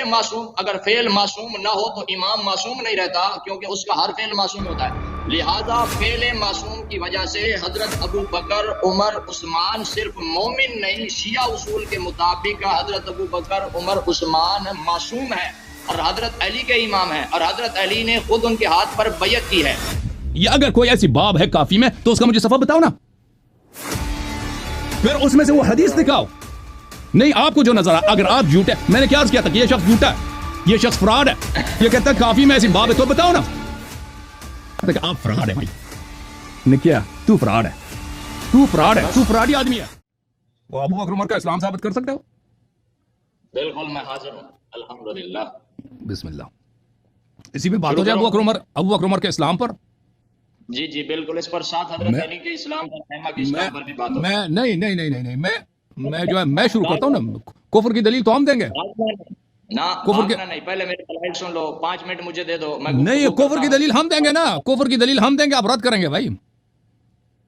معصوم، اگر فعل معصوم نہ ہو تو امام معصوم نہیں رہتا، کیونکہ اس کا ہر فعل معصوم ہوتا ہے. لہذا فعل معصوم کی وجہ سے حضرت ابو بکر، عمر، عثمان صرف مومن نہیں، شیعہ اصول کے مطابق حضرت ابو بکر، عمر، عثمان معصوم ہے اور حضرت علی کے امام ہیں، اور حضرت علی نے خود ان کے ہاتھ پر بیعت کی ہے. یہ اگر کوئی ایسی باب ہے کافی میں تو اس کا مجھے صفحہ بتاؤ نا، پھر اس میں سے وہ حدیث دکھاؤ. نہیں آپ کو جو نظر آ، اگر آپ جھوٹے، میں نے کیا عرض کیا تھا کہ یہ شخص جھوٹا ہے، یہ شخص فراڈ ہے، یہ کہتا ہے کافی میں ایسی باب ہے، تو بتاؤ نا. آپ فراڈ ہے بھائی نے کیا، تو فراڈ ہے، تو فراڈ ہے، تو فراڈی آدمی ہے. وہ ابو بکر عمر کا اسلام ثابت کر سکتے ہو؟ بالکل میں حاضر ہوں الحمدللہ. بسم اللہ. اسی پہ بات ہو جائے ابو بکر عمر کے اسلام پر. جی جی بالکل، اس پر ساتھ حضرت علی کے اسلام پر، خیمہ کے اسلام پر بھی بات ہو. نہیں میں جو ہے میں شروع کرتا ہوں نا. کفر کی دلیل تو ہم دیں گے نا، کفر کے نہیں، پہلے میری دلائل سن لو، 5 منٹ مجھے دے دو. میں نہیں، کفر کی دلیل ہم دیں گے نا، کفر کی دلیل ہم دیں گے، آپ رد کریں گے بھائی.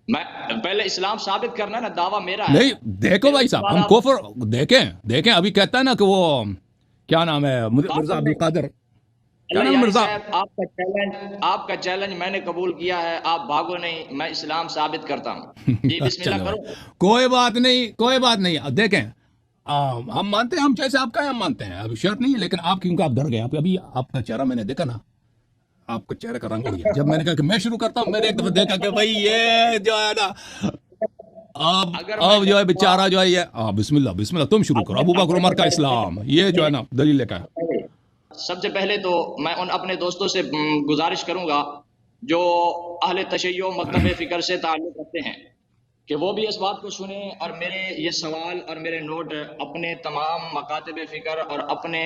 میں پہلے اسلام ثابت کرنا نا، دعویٰ میرا ہے. نہیں دیکھو بھائی صاحب، ہم کفر دیکھیں ابھی کہتا ہے نا کہ وہ کیا نام ہے مرزا عبد القادر، کیا نام ہے مرزا. آپ کا چیلنج میں نے قبول کیا ہے، آپ بھاگو نہیں، میں اسلام ثابت کرتا ہوں. جی بسم اللہ کرو. کوئی بات نہیں. دیکھیں ہم مانتے ہیں، ہم جیسے آپ کا ہے ہم مانتے ہیں، ابھی شرط نہیں ہے، لیکن آپ کیونکہ آپ ڈر گئے، ابھی آپ کا چہرہ میں نے دیکھا نا، آپ کا چہرے کا رنگ اڑ گیا. جب میں نے کہا کہ میں شروع کرتا ہوں، میں نے ایک دفعہ دیکھا کہ بھائی یہ جو ہے نا اب جو ہے بیچارہ جو ہے یہ بسم اللہ تم شروع کرو. ابو بکر عمر کا اسلام یہ جو ہے نا دلیل لے کر. سب سے پہلے تو میں ان اپنے دوستوں سے گزارش کروں گا جو اہل تشیع و مکتب فکر سے تعلق رکھتے ہیں کہ وہ بھی اس بات کو سنیں اور میرے یہ سوال اور میرے نوٹ اپنے تمام مکاتب فکر اور اپنے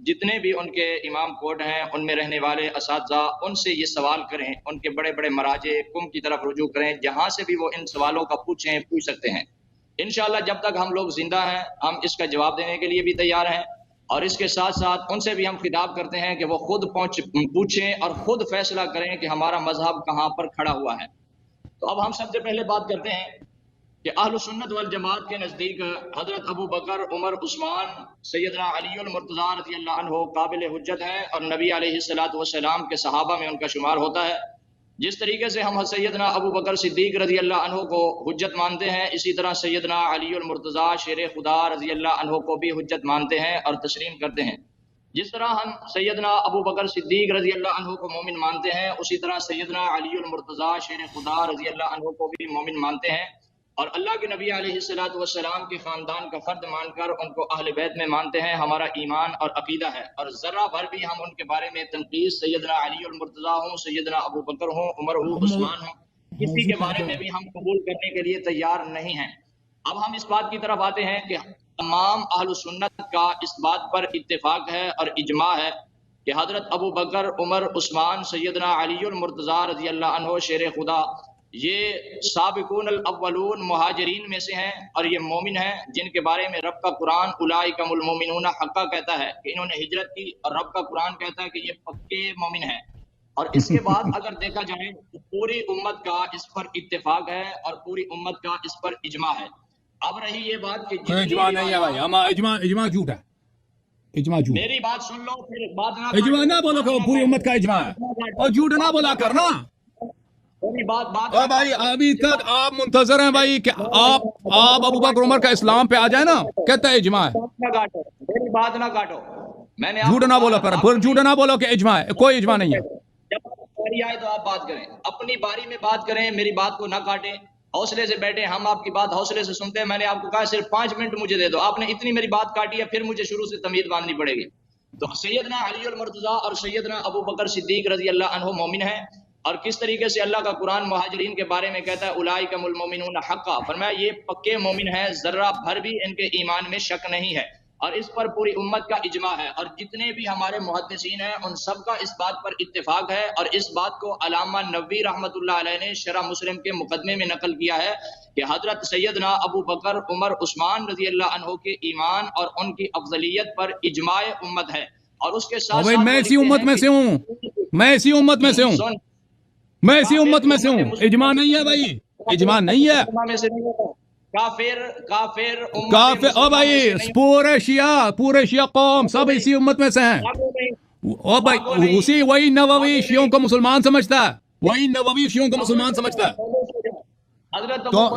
جتنے بھی ان کے امام کوٹ ہیں ان میں رہنے والے اساتذہ، ان سے یہ سوال کریں، ان کے بڑے بڑے مراجع قم کی طرف رجوع کریں، جہاں سے بھی وہ ان سوالوں کا پوچھ سکتے ہیں. انشاءاللہ جب تک ہم لوگ زندہ ہیں ہم اس کا جواب دینے کے لیے بھی تیار ہیں، اور اس کے ساتھ ساتھ ان سے بھی ہم خطاب کرتے ہیں کہ وہ خود پوچھیں اور خود فیصلہ کریں کہ ہمارا مذہب کہاں پر کھڑا ہوا ہے. تو اب ہم سب سے پہلے بات کرتے ہیں کہ اہل سنت والجماعت کے نزدیک حضرت ابو بکر، عمر، عثمان، سیدنا علی المرتضیٰ رضی اللہ عنہ قابل حجت ہیں اور نبی علیہ الصلوۃ والسلام کے صحابہ میں ان کا شمار ہوتا ہے. جس طریقے سے ہم سیدنا ابو بکر صدیق رضی اللہ عنہ کو حجت مانتے ہیں، اسی طرح سیدنا علی المرتضیٰ شیر خدا رضی اللہ عنہ کو بھی حجت مانتے ہیں اور تسلیم کرتے ہیں. جس طرح ہم سیدنا ابو بکر صدیق رضی اللہ عنہ کو مومن مانتے ہیں، اسی طرح سیدنا علی المرتضیٰ شیر خدا رضی اللہ عنہ کو بھی مومن مانتے ہیں، اور اللہ کے نبی علیہ الصلوۃ والسلام کے خاندان کا فرد مان کر ان کو اہل بیت میں مانتے ہیں. ہمارا ایمان اور عقیدہ ہے، اور ذرہ بھر بھی ہم ان کے بارے میں تنقید، سیدنا علی المرتضیٰ ہوں، سیدنا ابو بکر ہوں، عمر ہوں، عثمان ہوں، کسی کے بارے میں بھی ہم قبول کرنے کے لیے تیار نہیں ہیں. اب ہم اس بات کی طرف آتے ہیں کہ تمام اہل سنت کا اس بات پر اتفاق ہے اور اجماع ہے کہ حضرت ابو بکر، عمر، عثمان، سیدنا علی المرتضیٰ رضی اللہ عنہ شیر خدا یہ سابقون الاولون مہاجرین میں سے ہیں، اور یہ مومن ہیں جن کے بارے میں رب کا قرآن اولئک هم المؤمنون حقا کہتا ہے کہ انہوں نے ہجرت کی، اور رب کا قرآن کہتا ہے کہ یہ پکے مومن ہیں. اور اس کے بعد اگر دیکھا جائے تو پوری امت کا اس پر اتفاق ہے اور پوری امت کا اس پر اجماع ہے. اب رہی یہ بات کہ اجماع نہیں ہے بھائی، اجماع جھوٹ ہے، اجماع جھوٹ. میری بات سن لو، پھر بات اجماع نہ بولو کہ پوری امت کا اجماع ہے، اور جھوٹ نہ بولا کرنا. بھائی ابھی تک آپ منتظر ہیں بھائی کہ آپ ابو بکر عمر کا اسلام پہ آ جائے نا، کہتا ہے اجماع ہے. میری بات نہ کاٹو، میں نے جھوٹ نہ بولو، پھر جھوٹ نہ بولو کہ اجماع ہے، کوئی اجماع نہیں ہے. جب باری آئے تو آپ بات کریں، اپنی باری میں بات کریں، میری بات کو نہ کاٹیں، حوصلے سے بیٹھیں، ہم آپ کی بات حوصلے سے سنتے ہیں. میں نے آپ کو کہا صرف 5 منٹ مجھے دے دو، آپ نے اتنی میری بات کاٹی ہے، پھر مجھے شروع سے تمہید باندھنی پڑے گی. تو سیدنا علی المرتضیٰ اور سیدنا ابو بکر صدیق رضی اللہ عنہ مومن ہیں، اور کس طریقے سے اللہ کا قرآن مہاجرین کے بارے میں کہتا ہے اولئک هم المؤمنون حقا، فرمایا یہ پکے مومن ہیں، ذرہ بھر بھی ان کے ایمان میں شک نہیں ہے، اور اس پر پوری امت کا اجماع ہے. اور جتنے بھی ہمارے محدثین ہیں ان سب کا اس بات پر اتفاق ہے، اور اس بات کو علامہ نووی رحمۃ اللہ علیہ نے شرح مسلم کے مقدمے میں نقل کیا ہے کہ حضرت سیدنا ابو بکر، عمر، عثمان رضی اللہ عنہ کے ایمان اور ان کی افضلیت پر اجماع امت ہے. اور اس کے ساتھ میں اسی امت میں سے ہوں، میں اسی امت میں سے ہوں، میں اسی امت میں سے ہوں. اجماع نہیں ہے بھائی، اجماع نہیں ہے. کافر او بھائی پورے شیعہ قوم سب اسی امت میں سے ہیں. او بھائی اسی وہی نووی شیعوں کو مسلمان سمجھتا ہے, وہی نووی شیعوں کو مسلمان سمجھتا ہے. تو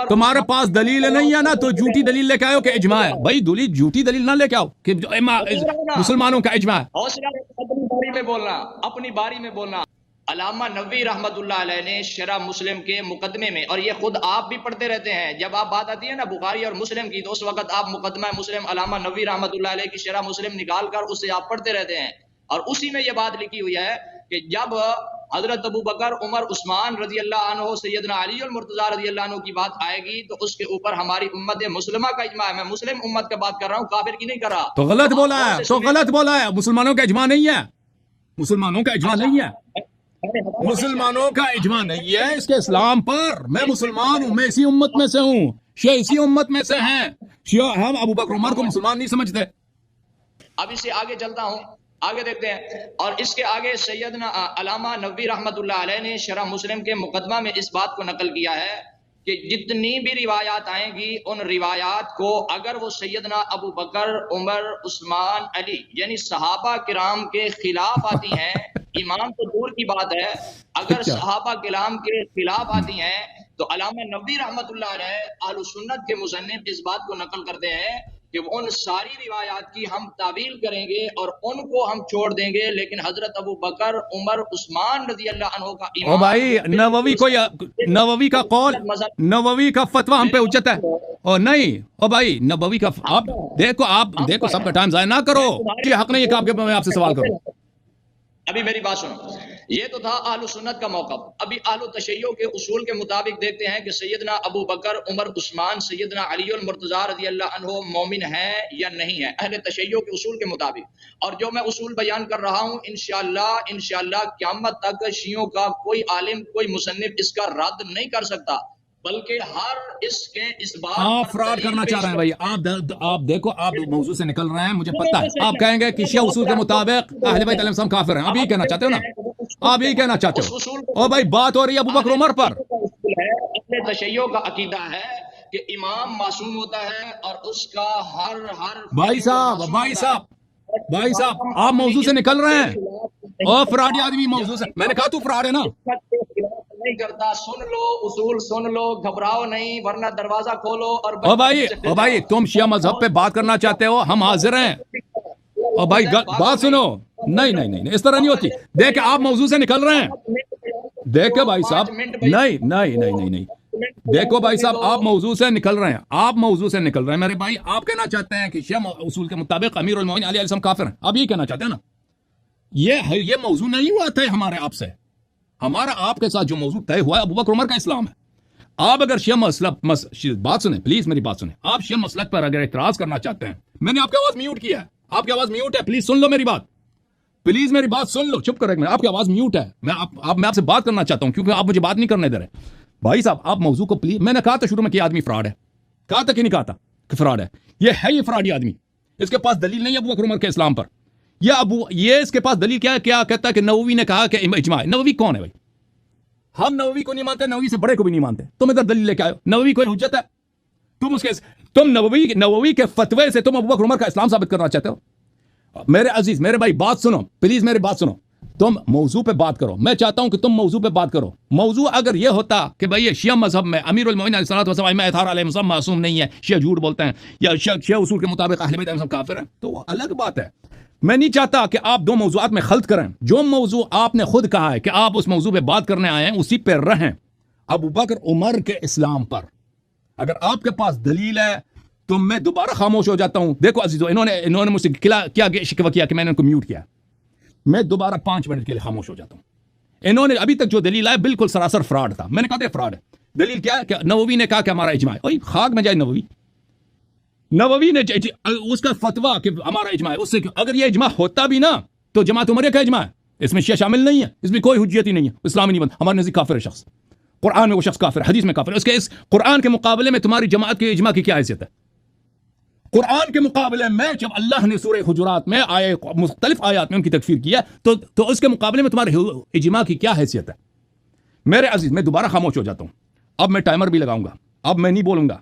تمہارے پاس دلیل نہیں ہے نا, تو جھوٹی دلیل لے کے آئے ہو کہ اجماع ہے. بھائی جھوٹی دلیل نہ لے کے آؤ کہ مسلمانوں کا اجماع ہے. اپنی باری میں بولنا. علامہ نووی رحمت اللہ علیہ نے شرح مسلم کے مقدمے میں, اور یہ خود آپ بھی پڑھتے رہتے ہیں, جب آپ بات آتی ہے نا بخاری اور مسلم کی, تو اس وقت آپ مقدمہ مسلم علامہ نووی رحمت اللہ علیہ کی شرح مسلم نکال کر اسے آپ پڑھتے رہتے ہیں, اور اسی میں یہ بات لکھی ہوئی ہے کہ جب حضرت ابو بکر, عمر, عثمان رضی اللہ عنہ, سیدنا علی المرتضیٰ رضی اللہ عنہ کی بات آئے گی تو اس کے اوپر ہماری امت مسلمہ کا اجماع ہے. میں مسلم امت کا بات کر رہا ہوں, کافر کی نہیں کر رہا. تو غلط بولا ہے, مسلمانوں کا اجماع نہیں ہے, مسلمانوں کا اجماع نہیں ہے, مسلمانوں کا اجماع نہیں ہے اس کے اسلام پر. میں مسلمان ہوں, میں اسی امت میں سے ہوں, شیعہ اسی امت میں سے ہیں. شیعہ ہم ابو بکر عمر کو مسلمان نہیں سمجھتے. اب اس سے آگے چلتا ہوں, آگے دیکھتے ہیں. اور اس کے آگے سیدنا علامہ نووی رحمت اللہ علیہ نے شرح مسلم کے مقدمہ میں اس بات کو نقل کیا ہے کہ جتنی بھی روایات آئیں گی ان روایات کو اگر وہ سیدنا ابو بکر, عمر, عثمان, علی یعنی صحابہ کرام کے خلاف آتی ہیں, امام تو دور کی بات ہے, اگر صحابہ کرام کے خلاف آتی ہیں تو علامہ نووی رحمت اللہ علیہ اہل سنت کے مصنف اس بات کو نقل کرتے ہیں کہ ان ساری روایات کی ہم تعویل کریں گے اور ان کو ہم چھوڑ دیں گے, لیکن حضرت ابو بکر, عمر, عثمان رضی اللہ عنہ کا او بھائی نووی کا قول, نووی کا فتویٰ ہم پہ حجت ہے. او نہیں, او بھائی نووی کا آپ دیکھو سب کا ٹائم ضائع نہ کرو. یہ حق نہیں ہے کہ میں آپ سے سوال کروں. ابھی میری بات سنو, یہ تو تھا اہل سنت کا موقف. ابھی اہل تشیع کے اصول کے مطابق دیکھتے ہیں کہ سیدنا ابو بکر, عمر, عثمان, سیدنا علی المرتضیٰ رضی اللہ عنہ مومن ہیں یا نہیں ہیں اہل تشیع کے اصول کے مطابق. اور جو میں اصول بیان کر رہا ہوں انشاءاللہ قیامت تک شیعوں کا کوئی عالم, کوئی مصنف اس کا رد نہیں کر سکتا, بلکہ ہر اس کے اس بات آپ فراڈ کرنا چاہ رہے ہیں. بھائی آپ دیکھو, آپ موضوع سے نکل رہے ہیں, مجھے پتہ ہے. آپ کہیں گے کہ شیعہ اصول کے مطابق اہل بیت علیہ السلام کافر ہیں. آپ یہی کہنا چاہتے ہو نا, آپ یہی کہنا چاہتے ہو. او بھائی بات ہو رہی ہے ابو بکر عمر پر. اپنے تشیع کا عقیدہ ہے کہ امام معصوم ہوتا ہے اور اس کا ہر بھائی صاحب آپ موضوع سے نکل رہے ہیں. اور فراڈی آدمی موضوع سے, میں نے کہا تو فراڈ ہے نا. نہیں کرتا, سن لو اصول, سن لو, گھبراؤ نہیں, ورنہ دروازہ کھولو. اور او بھائی تم شیعہ مذہب پہ بات کرنا چاہتے ہو, ہم حاضر ہیں. او بھائی بات سنو, نہیں اس طرح نہیں ہوتی. دیکھ آپ موضوع سے نکل رہے ہیں. دیکھو بھائی صاحب, نہیں دیکھو بھائی صاحب, آپ موضوع سے نکل رہے ہیں. میرے بھائی آپ کہنا چاہتے ہیں کہ شیعہ اصول کے مطابق امیر المومنین علی علیہ السلام کافر ہیں. آپ یہی کہنا چاہتے ہیں نا. یہ موضوع نہیں ہوا تھا ہمارے آپ سے. ہمارا آپ کے ساتھ جو موضوع طے ہوا ہے ابو بکر عمر کا اسلام ہے. آپ اگر شیعہ بات سنیں, پلیز میری بات سنیں. آپ شیعہ مسلک پر اگر اعتراض کرنا چاہتے ہیں, میں نے آپ کی آواز میوٹ کیا ہے, آپ کی آواز میوٹ ہے, پلیز سن لو میری بات, پلیز میری بات سن لو. چپ کریں, آپ کی آواز میوٹ ہے, میں آپ سے بات کرنا چاہتا ہوں کیونکہ آپ مجھے بات نہیں کرنے دے رہے. بھائی صاحب آپ موضوع کو پلیز, میں نے کہا تھا شروع میں کہ آدمی فراڈ ہے, کہا تھا کہ نہیں کہا تھا کہ فراڈ ہے. یہ فراڈی آدمی, اس کے پاس دلیل نہیں ہے ابو بکر عمر کے اسلام پر. یہ اس کے پاس دلیل کیا کہتا ہے کہ نووی نے کہا کہ اجماع. نووی کون ہے بھائی؟ ہم نووی کو نہیں مانتے, نووی سے بڑے کو بھی نہیں مانتے. تم ادھر دلیل لے کے آئے ہو, نووی کوئی حجت ہے؟ تم نووی کے فتوے سے تم ابو بکر عمر کا اسلام ثابت کرنا چاہتے ہو؟ میرے عزیز, میرے بھائی بات سنو, پلیز میری بات سنو. تم موضوع پہ بات کرو, میں چاہتا ہوں کہ تم موضوع پہ بات کرو. موضوع اگر یہ ہوتا کہ بھائی شیعہ مذہب میں امیر المومنین علیہ السلام علیہ السلام معصوم نہیں ہے, شیعہ جھوٹ بولتے ہیں, یا شیعہ اصول کے مطابق اہل بیت علیہ السلام کافر ہیں, تو وہ الگ بات ہے. میں نہیں چاہتا کہ آپ دو موضوعات میں خلط کریں. جو موضوع آپ نے خود کہا ہے کہ آپ اس موضوع پہ بات کرنے آئے ہیں, اسی پہ رہیں. ابو بکر عمر کے اسلام پر اگر آپ کے پاس دلیل ہے تو میں دوبارہ خاموش ہو جاتا ہوں. دیکھو عزیزو, انہوں نے مجھ سے کیا شکوہ کیا کہ میں نے ان کو میوٹ کیا. میں دوبارہ 5 منٹ کے لیے خاموش ہو جاتا ہوں. انہوں نے ابھی تک جو دلیل ہے بالکل سراسر فراڈ تھا. میں نے کہا تھا فراڈ ہے. دلیل کیا ہے کہ نووی نے کہا کہ ہمارا اجماع ہے. خاک میں جائے نووی نے اس کا فتویٰ کہ ہمارا اجماع ہے. اس سے اگر یہ اجماع ہوتا بھی نا تو جماعت عمریہ کا اجماع ہے, اس میں شیعہ شامل نہیں ہے, اس میں کوئی حجیت ہی نہیں ہے, اسلام ہی نہیں بنتا. ہمارے نزدیک کافر ہے شخص, قرآن میں وہ شخص کافر ہے, حدیث میں کافر ہے. اس قرآن کے مقابلے میں تمہاری جماعت کے اجماع کی کیا حیثیت ہے؟ قرآن کے مقابلے میں جب اللہ نے سورہ حجرات میں مختلف آیات میں ان کی تکفیر کیا تو اس کے مقابلے میں تمہارے اجماع کی کیا حیثیت ہے؟ میرے عزیز, میں دوبارہ خاموش ہو جاتا ہوں. اب میں ٹائمر بھی لگاؤں گا, اب میں نہیں بولوں گا.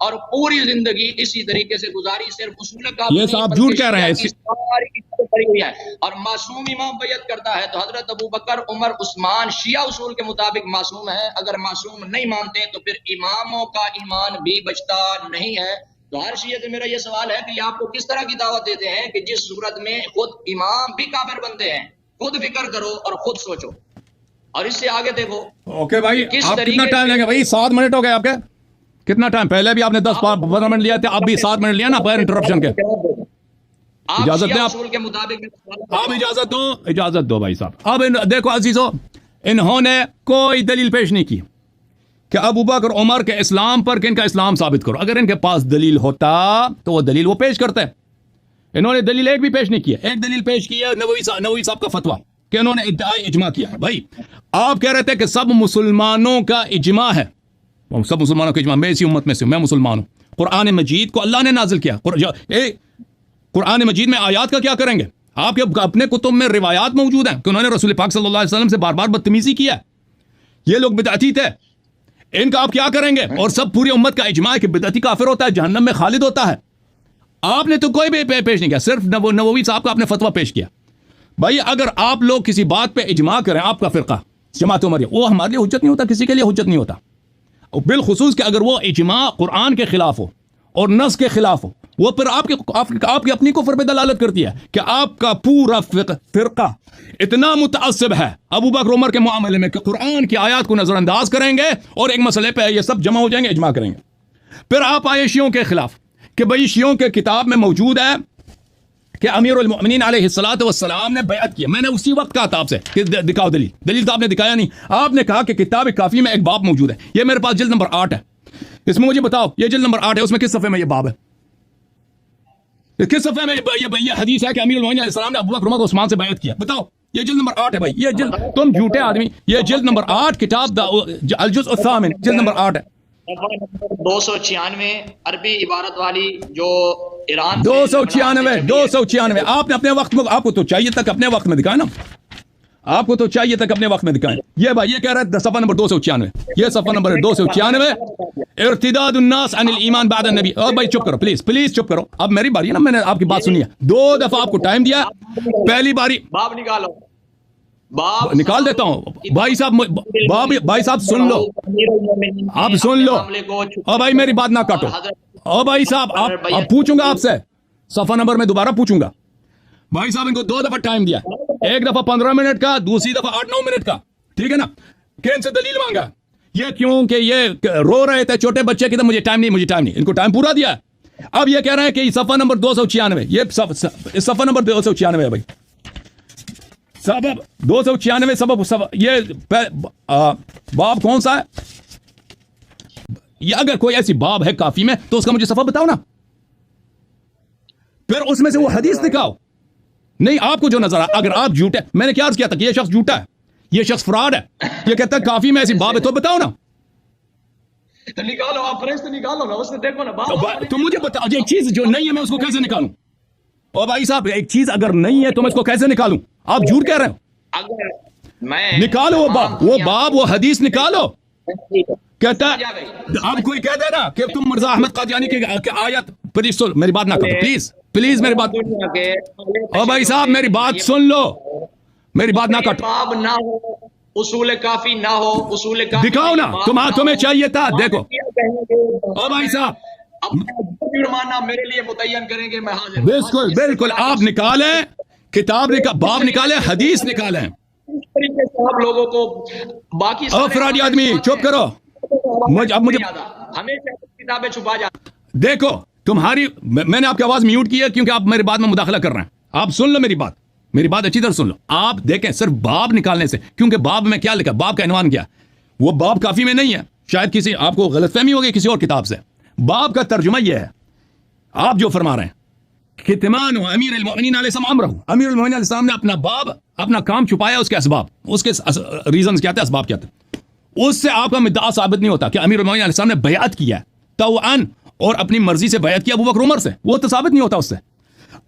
اور پوری زندگی اسی طریقے سے گزاری. صرف اصول کا یہ صاحب جھوٹ کہہ رہے ہیں. اور معصوم امام بیعت کرتا ہے تو حضرت ابو بکر، عمر، عثمان شیعہ اصول کے مطابق معصوم ہے. اگر معصوم نہیں مانتے تو پھر اماموں کا ایمان بھی بچتا نہیں ہے. تو ہر شیعہ سے میرا یہ سوال ہے کہ یہ آپ کو کس طرح کی دعوت دیتے ہیں کہ جس صورت میں خود امام بھی کافر بنتے ہیں؟ خود فکر کرو اور خود سوچو اور اس سے آگے دیکھو. اوکے بھائی، آپ کتنا ٹائم لیں گے بھائی؟ 7 منٹ ہو گئے آپ کے. کتنا ٹائم؟ پہلے بھی آپ نے 10-15 منٹ لیا تھا، اب بھی 7 منٹ لیا نا بغیر انٹرپشن کے. اجازت دیں آپ کے مطابق. آپ اجازت دو بھائی صاحب. اب دیکھو عزیزو، انہوں نے کوئی دلیل پیش نہیں کی کہ ابو بکر عمر کے اسلام پر کہ ان کا اسلام ثابت کرو. اگر ان کے پاس دلیل ہوتا تو وہ دلیل وہ پیش کرتے. انہوں نے دلیل ایک بھی پیش نہیں کیا. ایک دلیل پیش کی ہے نووی صاحب کا فتویٰ کہ انہوں نے ادعائی اجماع کیا. بھائی آپ کہہ رہے تھے کہ سب مسلمانوں کا اجماع ہے. سب مسلمانوں کا اجماع، میں اسی امت میں سے، میں مسلمان ہوں. قرآن مجید کو اللہ نے نازل کیا. قرآن مجید میں آیات کا کیا کریں گے؟ آپ کے اپنے کتب میں روایات موجود ہیں کہ انہوں نے رسول پاک صلی اللہ علیہ وسلم سے بار بار بدتمیزی کیا. یہ لوگ بدعتی تھے، ان کا آپ کیا کریں گے؟ اور سب پوری امت کا اجماع ہے کہ بدعتی کافر ہوتا ہے، جہنم میں خالد ہوتا ہے. آپ نے تو کوئی بھی پیش نہیں کیا، صرف نووی صاحب کا آپ نے فتویٰ پیش کیا. بھائی اگر آپ لوگ کسی بات پہ اجماع کریں، آپ کا فرقہ جماعت عمریہ، وہ ہمارے لیے حجت نہیں ہوتا، کسی کے لیے حجت نہیں ہوتا. بالخصوص کہ اگر وہ اجماع قرآن کے خلاف ہو اور نص کے خلاف ہو، وہ پھر آپ کی اپنی کفر پہ دلالت کرتی ہے کہ آپ کا پورا فرقہ اتنا متعصب ہے ابو بکر عمر کے معاملے میں کہ قرآن کی آیات کو نظر انداز کریں گے اور ایک مسئلے پہ یہ سب جمع ہو جائیں گے، اجماع کریں گے. پھر آپ آئے شیعوں کے خلاف کہ بھئی شیعوں کے کتاب میں موجود ہے کہ امیر المؤمنین علیہ الصلوۃ والسلام نے بیعت کی. میں نے اسی وقت کہا تھا آپ سے کہ دکھاؤ دلیل تو آپ نے دکھایا نہیں. آپ نے کہا کہ کتاب کافی میں ایک باب موجود ہے. یہ میرے پاس جلد نمبر 8 ہے. اس میں مجھے بتاؤ یہ جلد نمبر 8 ہے، اس میں کس صفحے میں یہ باب ہے؟ کس صفحے میں یہ حدیث ہے کہ امیر المؤمنین علیہ السلام نے ابو بکر عمر عثمان سے بیعت کیا؟ بتاؤ. یہ جلد نمبر 8 ہے بھائی. یہ جلد، تم جھوٹے آدمی، یہ جلد نمبر 8 کتاب الجزء الثامن جلد نمبر 8 ہے. 296 عربی عبارت والی جو ایران 296 آپ نے اپنے وقت میں، آپ کو تو چاہیے تک اپنے وقت میں دکھائیں نا، آپ کو تو چاہیے تک اپنے وقت میں دکھائیں. یہ بھائی یہ کہہ رہا ہے صفحہ نمبر 296، یہ صفحہ نمبر 296، ارتداد الناس عن الایمان بعد النبی. اور بھائی چپ کرو پلیز چپ کرو. اب میری باری ہے نا، میں نے آپ کی بات سنی ہے، 2 دفعہ آپ کو ٹائم دیا. پہلی باری باب نکالو، نکال دیتا ہوں بھائی صاحب سن لو، آپ سن لو. اور بھائی میری بات نہ کاٹو. اور بھائی صاحب آپ پوچھوں گا آپ سے، صفحہ نمبر میں دوبارہ پوچھوں گا. بھائی صاحب ان کو 2 دفعہ ٹائم دیا، ایک دفعہ 15 منٹ کا، دوسری دفعہ 8-9 منٹ کا، ٹھیک ہے نا. کہ ان سے دلیل مانگا، یہ کیوں کہ یہ رو رہے تھے چھوٹے بچے کی طرح، مجھے ٹائم نہیں. ان کو ٹائم پورا دیا. اب یہ کہہ رہے ہیں کہ صفحہ نمبر 296، یہ صفحہ نمبر 296 ہے بھائی. سبب 296 سبب یہ باب کون سا ہے؟ یہ اگر کوئی ایسی باب ہے کافی میں تو اس کا مجھے صفحہ بتاؤ نا، پھر اس میں سے وہ حدیث دکھاؤ. نہیں آپ کو جو نظر آیا، اگر آپ جھوٹے، میں نے کیا عرض کیا تھا کہ یہ شخص جھوٹا ہے، یہ شخص فراڈ ہے، یہ کہتا ہے کافی میں ایسی باب ہے، تو بتاؤ نا. تو نکالو، آپ فرشت نکالو نا، اس میں دیکھو نا باب. تو مجھے بتاؤ ایک چیز جو نہیں ہے میں اس کو کیسے نکالوں؟ اور بھائی صاحب ایک چیز اگر نہیں ہے تو میں اس کو کیسے نکالوں؟ آپ جھوٹ کہہ رہے ہو. نکالو وہ باب وہ حدیث نکالو. کہتا ہے اب کوئی کہہ دے نا کہ تم مرزا احمد قادیانی کی آیت، پلیز میری بات نہ کرو، پلیز میری بات. اور بھائی صاحب میری بات سن لو، میری بات نہ کاٹو. باب نہ ہو، اصول کافی نہ ہو، اصول کافی دکھاؤ نا، تمہیں چاہیے تھا. دیکھو اور بھائی صاحب جرمانہ میرے لیے متعین کریں گے، میں حاضر. بالکل آپ نکالیں کتاب، باب نکالیں، حدیث نکالیں. آپ لوگوں کو باقی افرادی آدمی چپ کرو. اب مجھے ہمیشہ کتابیں چھپا جاتی. دیکھو تمہاری، میں نے آپ کی آواز میوٹ کی ہے کیونکہ آپ میری بات میں مداخلہ کر رہے ہیں. آپ سن لو میری بات اچھی طرح سن لو. آپ دیکھیں صرف باب نکالنے سے، کیونکہ باب میں کیا لکھا، باب کا عنوان کیا، وہ باب کافی میں نہیں ہے. شاید کسی آپ کو غلط فہمی ہوگی کسی اور کتاب سے. باب کا ترجمہ یہ ہے، آپ جو فرما رہے ہیں کتمان امیر المؤمنین علیہ السلام امرہ، امیر المؤمنین علیہ السلام نے اپنا باب، اپنا کام چھپایا، اس کے اسباب، اس کے ریزنز کیا تھے، اسباب کیا تھے. اس سے آپ کا مدعا ثابت نہیں ہوتا کہ امیر المؤمنین علیہ السلام نے بیعت کیا طوعاً اور اپنی مرضی سے بیعت کیا ابو بکر عمر سے، وہ تو ثابت نہیں ہوتا. اس سے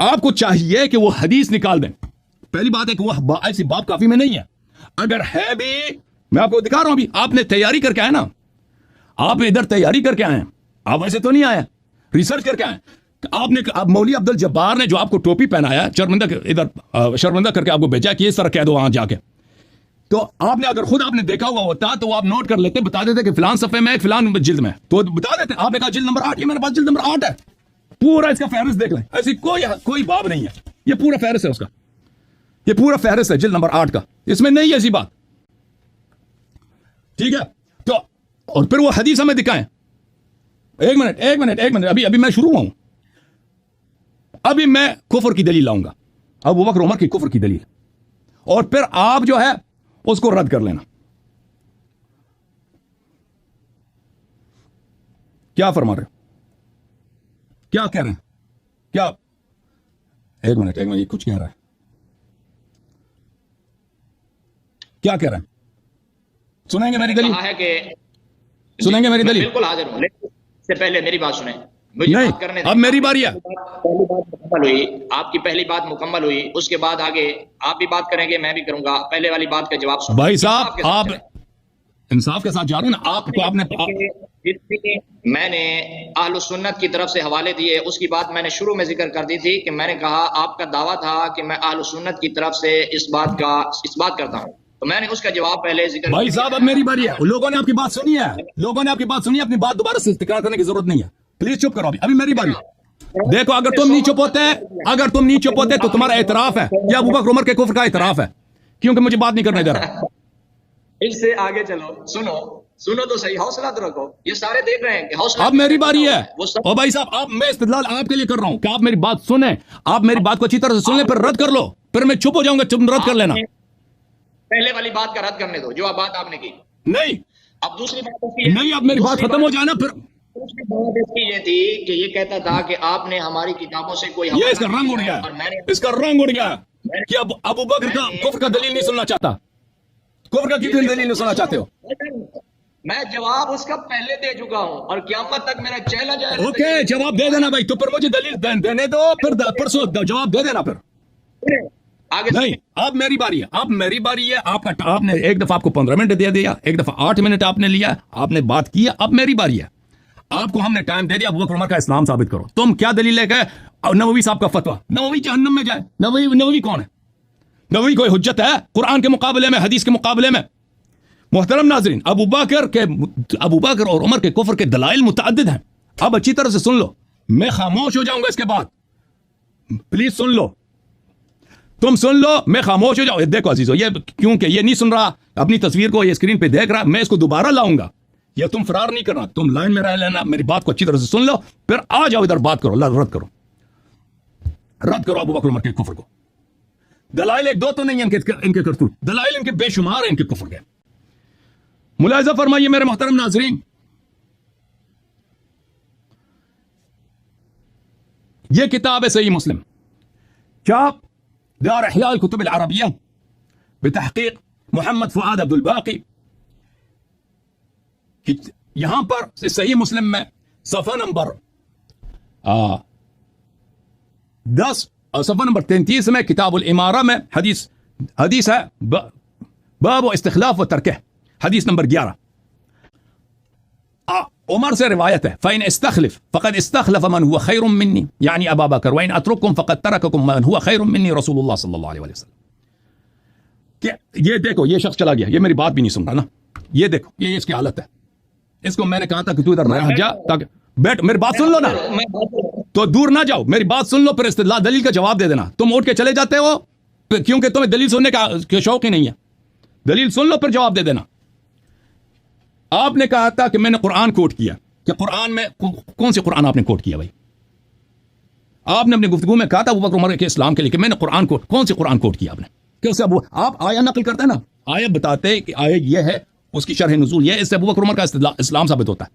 آپ کو چاہیے کہ وہ حدیث نکال دیں. پہلی بات ہے کہ وہ ایسی باب کافی میں نہیں ہے. اگر ہے بھی، میں آپ کو دکھا رہا ہوں، ابھی آپ نے تیاری کر کے آئے نا، آپ ادھر تیاری کر کے آئے ہیں آپ ویسے تو نہیں آئے, ریسرچ کر کے آئے. آپ نے مولوی عبد الجبار نے جو آپ کو ٹوپی پہنایا, شرمندہ کر کے آپ کو بھیجا کہ اس طرح کہہ دو وہاں جا کے, تو آپ نے اگر خود آپ نے دیکھا ہوا ہوتا تو آپ نوٹ کر لیتے, بتا دیتے کہ فلان صفحے میں فلان جلد میں, تو بتا دیتے. آپ نے کہا جلد نمبر 8, یہ میرے پاس جلد نمبر 8 ہے, پورا اس کا فہرست دیکھ لیں, ایسی کوئی باب نہیں ہے, یہ پورا فہرست ہے اس کا, یہ پورا فہرست ہے جلد نمبر 8 کا, اس میں نہیں ایسی بات. ٹھیک ہے, تو اور پھر وہ حدیث ہمیں دکھائیں. ایک منٹ, ابھی میں شروع ہوں. ابھی میں کفر کی دلیل لاؤں گا, ابو بکر عمر کی کفر کی دلیل, اور پھر آپ جو ہے اس کو رد کر لینا. کیا فرما رہے ہو, کیا کہہ رہے ہیں, کیا, ایک منٹ یہ کچھ کہہ رہا ہے, کیا کہہ رہے ہیں, سنیں گے میری دلیل, ہے کہ سنیں گے میری دلیل. بالکل حاضر ہوں, لیکن اس سے پہلے میری بات سنیں. نہیں, اب میری باری ہے. پہلی بات مکمل ہوئی, آپ کی پہلی بات مکمل ہوئی, اس کے بعد آگے آپ بھی بات کریں گے, میں بھی کروں گا. پہلے والی بات کا جواب سنیں. بھائی صاحب آپ انصاف کے ساتھ جا رہے ہیں نا, آپ کو آپ نے, میں نے اہل سنت کی طرف سے حوالے دیے, اس کی بات میں نے شروع میں ذکر کر دی تھی کہ میں نے کہا آپ کا دعویٰ تھا کہ میں اہل سنت کی طرف سے اس بات کرتا ہوں, تو میں نے اس کا جواب پہلے ذکر. بھائی صاحب اب میری باری ہے, لوگوں نے آپ کی بات سنی ہے, اپنی بات دوبارہ سے تکرار کرنے کی ضرورت نہیں ہے, پلیز چپ کرو. ابھی میری باری ہے. دیکھو اگر تم نہیں چپ ہوتے تو تمہارا اعتراف ہے, یا ابو بکر عمر کے کفر کا اعتراف ہے, کیونکہ مجھے بات نہیں کرنے دے رہا. اس سے آگے چلو, سنو تو صحیح, حوصلہ تو رکھو, یہ سارے دیکھ رہے ہیں کہ حوصلہ. اب میری باری ہے, او بھائی صاحب میں استدلال آپ کے لیے کر رہا ہوں کہ آپ میری بات سنیں, آپ میری بات کو اچھی طرح سے سن لیں, پھر رد کر لو, پھر میں چپ ہو جاؤں گا, تم رد کر لینا. پہلے والی بات کا رد کرنے دو, جو بات آپ نے کی. نہیں, اب دوسری بات نہیں, اب میری بات ختم ہو جائے نا, پھر دوسری بات اس کی یہ تھی کہ یہ کہتا تھا کہ آپ نے ہماری کتابوں سے کوئی, یہ اس کا رنگ اڑ گیا, اس کا رنگ اڑ گیا کہ اب ابو بکر کا کفر کا دلیل نہیں سننا چاہتا. کفر کا کتنی دلیل نہیں سننا چاہتے ہو؟ میں جواب اس کا پہلے دے چکا ہوں, اور قیامت تک میرا چیلنج ہے. اوکے, جواب دے دینا بھائی, تو پھر مجھے دلیل دینے دو, پھر پرسوں جواب دے دینا. پھر آگے نہیں, اب میری باری ہے, آپ نے ایک دفعہ آپ کو 15 منٹ دے دیا, ایک دفعہ 8 منٹ آپ نے لیا, آپ نے بات کی. اب میری باری ہے, آپ کو ہم نے ٹائم دے دیا, ابو بکر عمر کا اسلام ثابت کرو. تم کیا دلیل لے گئے؟ نووی صاحب کا فتویٰ, نووی جہنم میں جائے. نووی کون ہے؟ نووی کوئی حجت ہے قرآن کے مقابلے میں, حدیث کے مقابلے میں؟ محترم ناظرین, ابو بکر اور عمر کے کفر کے دلائل متعدد ہیں. اب اچھی طرح سے سن لو, میں خاموش ہو جاؤں گا اس کے بعد, پلیز سن لو, تم سن لو, میں خاموش ہو جاؤں. دیکھو عزیزو, یہ کیونکہ یہ نہیں سن رہا, اپنی تصویر کو یہ اسکرین پہ دیکھ رہا, میں اس کو دوبارہ لاؤں گا. یہ تم فرار نہیں کرنا, تم لائن میں رہ لینا, میری بات کو اچھی طرح سے سن لو, پھر آ جاؤ ادھر بات کرو, رد کرو ابو بکر عمر کے کفر کو. دلائل ایک دو تو نہیں ہیں ان کے کرتوت, دلائل ان کے بے شمار ہیں ان کے کفر کے. ملاحظہ فرمائیے میرے محترم ناظرین, یہ کتاب ہے صحیح مسلم, چاپ دار احیاء الکتب العربیہ بتحقیق محمد فؤاد عبد الباقی. یہاں پر صحیح مسلم میں صفحہ نمبر 10 اور صفحہ نمبر 33 میں کتاب الامارہ میں حدیث ہے باب استخلاف و ترکہ, حدیث نمبر 11. عمر سے روایت ہے, فَإِنْ اسْتَخْلِفْ فَقَدْ اسْتَخْلَفَ مَنْ هُوَ خَيْرٌ مِّنِّي, یعنی ابا بکر, وَإِنْ أَتْرُكْكُمْ فَقَدْ تَرَكَكُمْ مَنْ هُوَ خَيْرٌ مِّنِّي رسول اللہ صلی اللہ علیہ وسلم. کہ یہ دیکھو, یہ شخص چلا گیا, یہ میری بات بھی نہیں سن رہا نا, یہ دیکھو, یہ اس کی حالت ہے. اس کو میں نے کہا تھا کہ تو ادھر رہ جا, تاکہ بیٹھ, میری بات سن لو نا, تو دور نہ جاؤ, میری بات سن لو, پھر استدلال دلیل کا جواب دے دینا. تم اٹھ کے چلے جاتے ہو کیونکہ تمہیں دلیل سننے کا شوق ہی نہیں ہے. دلیل سن لو, پھر جواب دے دینا. آپ نے کہا تھا کہ میں نے قرآن کوٹ کیا, کہ قرآن میں کون سی قرآن آپ نے کوٹ کیا بھائی؟ آپ نے اپنی گفتگو میں کہا تھا ابو بکر عمر کے اسلام کے لیے کہ میں نے قرآن کوٹ, کون سی قرآن کوٹ کیا آپ نے؟ کہ اس سے آپ آیا نقل کرتے ہیں نا, آیا بتاتے کہ آیا یہ ہے, اس کی شرح نزول یہ ہے, اس سے ابو بکر عمر کا اسلام ثابت ہوتا ہے.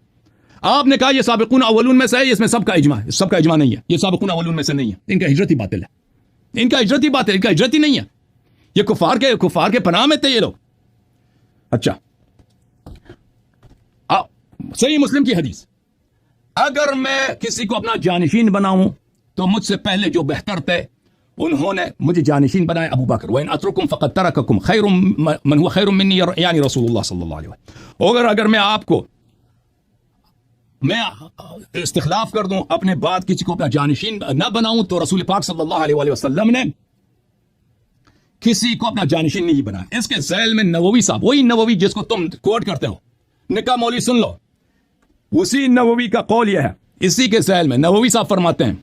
آپ نے کہا یہ سابقون اولون میں سے ہے, اس میں سب کا اجماع ہے. سب کا اجماع نہیں ہے, یہ سابقون اولون میں سے نہیں ہے, ان کا ہجرت ہی باطل ہے, ان کا ہجرت ہی نہیں ہے. یہ کفار کے پناہ میں تھے یہ لوگ. اچھا, صحیح مسلم کی حدیث, اگر میں کسی کو اپنا جانشین بناؤں تو مجھ سے پہلے جو بہتر تھے انہوں نے مجھے جانشین بنائے ابو بکر. وَإِنْ أَتْرُكُمْ فَقَدْ تَرَكَكُمْ خَيْرٌ مَّنْ هُوَ خَيْرٌ مِّنِّي, یعنی رسول اللہ صلی اللہ علیہ وسلم. اگر میں آپ کو میں استخلاف کر دوں، اپنے بعد کسی کو اپنا جانشین نہ بناؤں، تو رسول پاک صلی اللہ علیہ وآلہ وسلم نے کسی کو اپنا جانشین نہیں بنایا۔ اس کے ذیل میں نووی صاحب، وہی نووی جس کو تم کوٹ کرتے ہو، نکاح مولوی سن لو، اسی نووی کا قول یہ ہے، اسی کے ذیل میں نووی صاحب فرماتے ہیں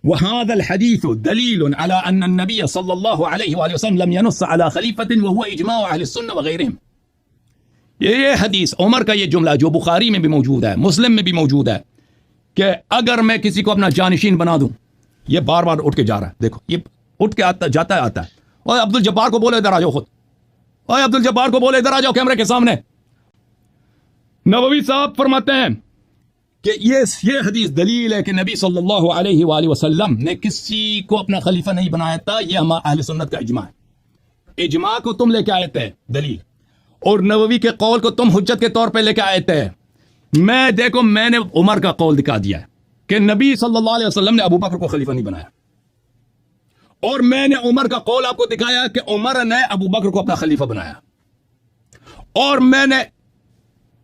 وهذا الحديث دليل على أن النبي صلى الله عليه وآله وسلم لم ينص على خليفة وهو إجماع أهل السنة وغيرهم۔ یہ حدیث عمر کا یہ جملہ جو بخاری میں بھی موجود ہے، مسلم میں بھی موجود ہے، کہ اگر میں کسی کو اپنا جانشین بنا دوں، یہ بار بار اٹھ کے جا رہا ہے، دیکھو یہ اٹھ کے آتا ہے، اور عبد الجبار کو بولے ادھر آ جاؤ، خود اور عبد الجبار کو بولے ادھر آ جاؤ کیمرے کے سامنے۔ نووی صاحب فرماتے ہیں کہ یہ حدیث دلیل ہے کہ نبی صلی اللہ علیہ وآلہ وسلم نے کسی کو اپنا خلیفہ نہیں بنایا تھا، یہ ہمارا اہل سنت کا اجماع ہے۔ اجماع کو تم لے کے آئے تھے دلیل، اور نووی کے قول کو تم حجت کے طور پہ لے کے آئے تھے۔ میں نے عمر کا قول دکھا دیا ہے کہ نبی صلی اللہ علیہ وسلم نے ابو بکر کو خلیفہ نہیں بنایا، اور میں نے عمر کا قول آپ کو دکھایا کہ عمر نے ابو بکر کو اپنا خلیفہ بنایا، اور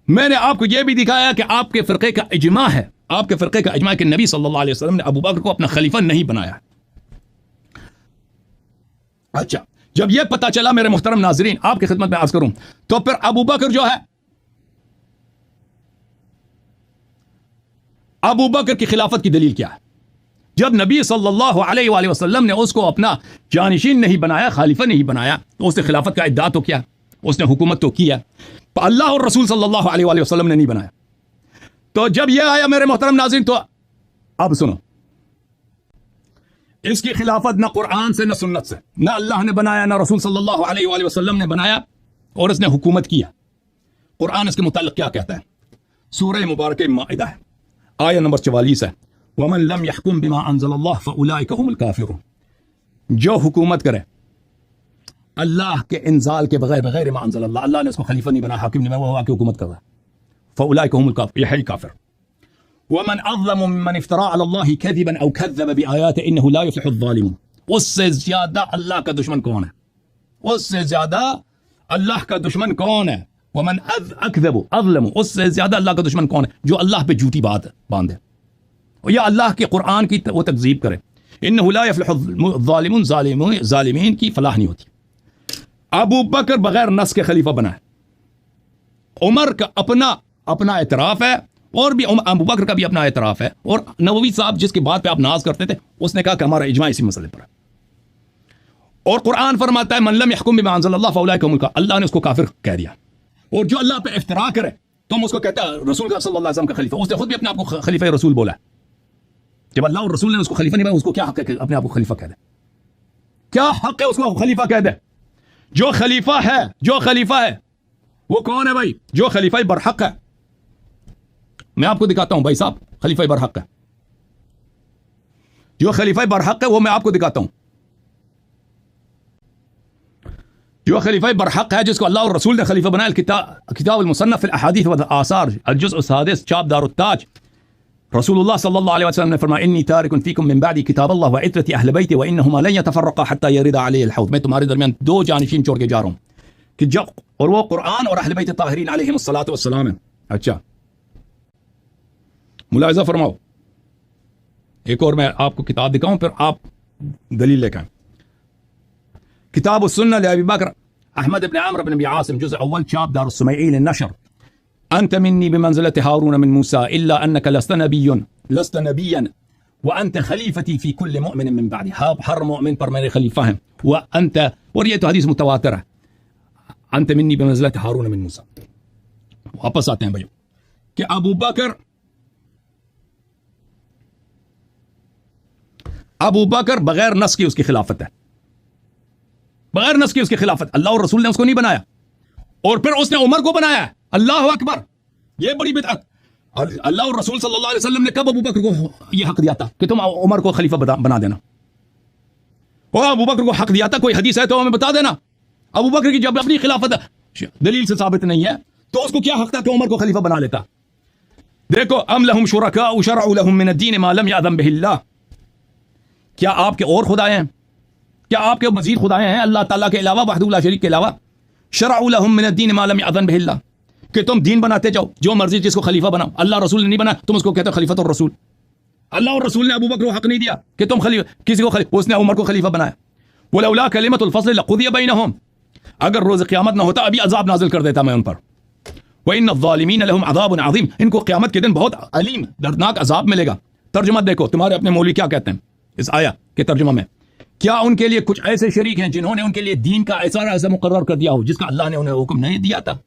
میں نے آپ کو یہ بھی دکھایا کہ آپ کے فرقے کا اجماع ہے، آپ کے فرقے کا اجماع ہے کہ نبی صلی اللہ علیہ وسلم نے ابو بکر کو اپنا خلیفہ نہیں بنایا۔ اچھا، جب یہ پتا چلا میرے محترم ناظرین، آپ کی خدمت میں عرض کروں، تو پھر ابو بکر جو ہے، ابو بکر کی خلافت کی دلیل کیا ہے؟ جب نبی صلی اللہ علیہ وآلہ وسلم نے اس کو اپنا جانشین نہیں بنایا، خلیفہ نہیں بنایا، تو اس نے خلافت کا ادعا تو کیا، اس نے حکومت تو کیا، اللہ اور رسول صلی اللہ علیہ وآلہ وسلم نے نہیں بنایا۔ تو جب یہ آیا میرے محترم ناظرین، تو اب سنو، اس کی خلافت نہ قرآن سے نہ سنت سے، نہ اللہ نے بنایا نہ رسول صلی اللہ علیہ وآلہ وسلم نے بنایا، اور اس نے حکومت کیا۔ قرآن اس کے متعلق کیا کہتا ہے؟ سورہ مبارکہ مائدہ ہے، آیہ نمبر 44 ہے، وَمَن لَمْ يَحْكُمْ بِمَا أَنزَلَ اللَّهُ فَأُولَٰئِكَ هُمُ الْكَافِرُونَ۔ جو حکومت کرے اللہ کے انزال کے بغیر ما انزل اللہ نے اس کو خلیفہ نہیں بنا، حاکم نہیں بنا، وہ آ کے حکومت کر رہا ہے، فَأُولَٰئِكَ هُمُ الْكَافِرُونَ، یہ ہے کافر۔ وَمَنْ أَظْلَمُ مِمَّنِ افْتَرَىٰ عَلَى اللَّهِ كَذِبًا أَوْ كَذَّبَ بِآيَاتِهِ إِنَّهُ لَا يُفْلِحُ الظَّالِمُونَ۔ اس سے زیادہ اللہ کا دشمن کون ہے؟ اس سے زیادہ اللہ کا دشمن کون ہے؟ وَمَنْ أَكْذَبُ أَظْلَمُ، اس سے زیادہ اللہ کا دشمن کون ہے جو اللہ پہ جھوٹی بات باندھے یا اللہ کے قرآن کی وہ تکذیب کرے۔ إِنَّهُ لَا يُفْلِحُ الظَّالِمُونَ، ظالمین کی فلاح نہیں ہوتی۔ ابو بکر بغیر نص کے خلیفہ بنا ہے، عمر کا اپنا اعتراف ہے، اور بھی ابو بکر کا بھی اپنا اعتراف ہے، اور نووی صاحب جس کی بات پہ آپ ناز کرتے تھے، اس نے کہا کہ ہمارا اجماع اسی مسئلے پر ہے، اور قرآن فرماتا ہے من لم يحكم بما انزل الله فاولئک هم الکافرون، اللہ نے اس کو کافر کہہ دیا۔ اور جو اللہ پہ افتراء کرے تم اس کو کہتا ہے رسول صلی اللہ علیہ وسلم کا خلیفہ، اس نے خود بھی اپنے آپ کو خلیفہ رسول بولا ہے۔ جب اللہ اور رسول نے اس کو خلیفہ نہیں بنا، اس کو کیا حق ہے کہ اپنے آپ کو خلیفہ کہہ دے؟ کیا حق ہے اس کو خلیفہ کہہ دے؟ جو خلیفہ ہے وہ کون ہے بھائی؟ جو خلیفہ برحق ہے، میں آپ کو دکھاتا ہوں بھائی صاحب، خلیفہ برحق ہے، جو خلیفہ برحق ہے وہ میں آپ کو دکھاتا ہوں، جو خلیفہ برحق ہے جس کو اللہ اور رسول نے خلیفہ بنایا۔ کتاب المصنف فی الاحادیث والآثار، الجزء السادس، چاپ دار التاج، رسول اللہ صلی اللہ علیہ وسلم نے فرمایا انی تارک فیکم من بعدی کتاب اللہ وعترتی اہل بیتی وانہما لن یتفرقا حتی یرد علی الحوض، میں تمہارے درمیان دو جانشین چھوڑ کے جا رہا ہوں کہ جب، اور وہ قرآن اور اہل بیت طاہرین علیہم الصلاۃ والسلام ہے۔ اچھا ملاحظہ فرماؤ، ایک اور میں آپ کو کتاب دکھاؤں پھر آپ دلیل لے کے آئیں۔ کتاب السنہ لابی بکر احمد بن عمرو بن ابی عاصم، جزء اول، چاپ دار السمیعین، النشر، انت منی بمنزلة هارون من موسى الا انك لست نبيا وانت خلیفتی فی کل مؤمن من بعدی، ہر مؤمن پر میرے خلیفہ ہیں، وانت، اور یہ تو حدیث متواتر ہے، انت منی بمنزلة هارون من موسى۔ واپس آتے ہیں بھائیو کہ ابو بکر بغیر نص کی اس کی خلافت ہے، بغیر نص کی اس کی خلافت، اللہ اور رسول نے اس کو نہیں بنایا، اور پھر اس نے عمر کو بنایا ہے۔ اللہ اکبر، یہ بڑی بدعت۔ اللہ اور رسول صلی اللہ علیہ وسلم نے کب ابو بکر کو یہ حق دیا تھا کہ تم عمر کو خلیفہ بنا دینا؟ اور ابو بکر کو حق دیا تھا، کوئی حدیث ہے تو ہمیں بتا دینا۔ ابو بکر کی جب اپنی خلافت دلیل سے ثابت نہیں ہے تو اس کو کیا حق تھا کہ عمر کو خلیفہ بنا لیتا؟ دیکھو، ام لہم شرکاء شرعوا لهم من الدین ما لم یأذن به اللہ، کیا آپ کے اور خدائے ہیں؟ کیا آپ کے مزید خدائے ہیں اللہ تعالیٰ کے علاوہ، وحدہ لا شریک کے علاوہ؟ شرعوا لهم من الدین ما لم یأذن به اللہ، کہ تم دین بناتے جاؤ جو مرضی جس کو خلیفہ بناؤ, اللہ رسول نے نہیں بنا, تم اس کو کہتے ہو خلیفۃ الرسول. اللہ اور رسول نے ابو بکر کو حق نہیں دیا کہ تم کسی کو اس نے عمر کو خلیفہ بنایا. ولولا کلمۃ الفصل لقضی بینہم, اگر روز قیامت نہ ہوتا ابھی عذاب نازل کر دیتا میں ان پر. وان الظالمین لهم عذاب عظیم, ان کو قیامت کے دن بہت علیم دردناک عذاب ملے گا. ترجمہ دیکھو تمہارے اپنے مولوی کیا کہتے ہیں اس آیا کے ترجمہ میں. کیا ان کے لیے کچھ ایسے شریک ہیں جنہوں نے ان کے لیے دین کا ایسا مقرر کر دیا ہو جس کا اللہ نے انہیں حکم نہیں دیا تھا؟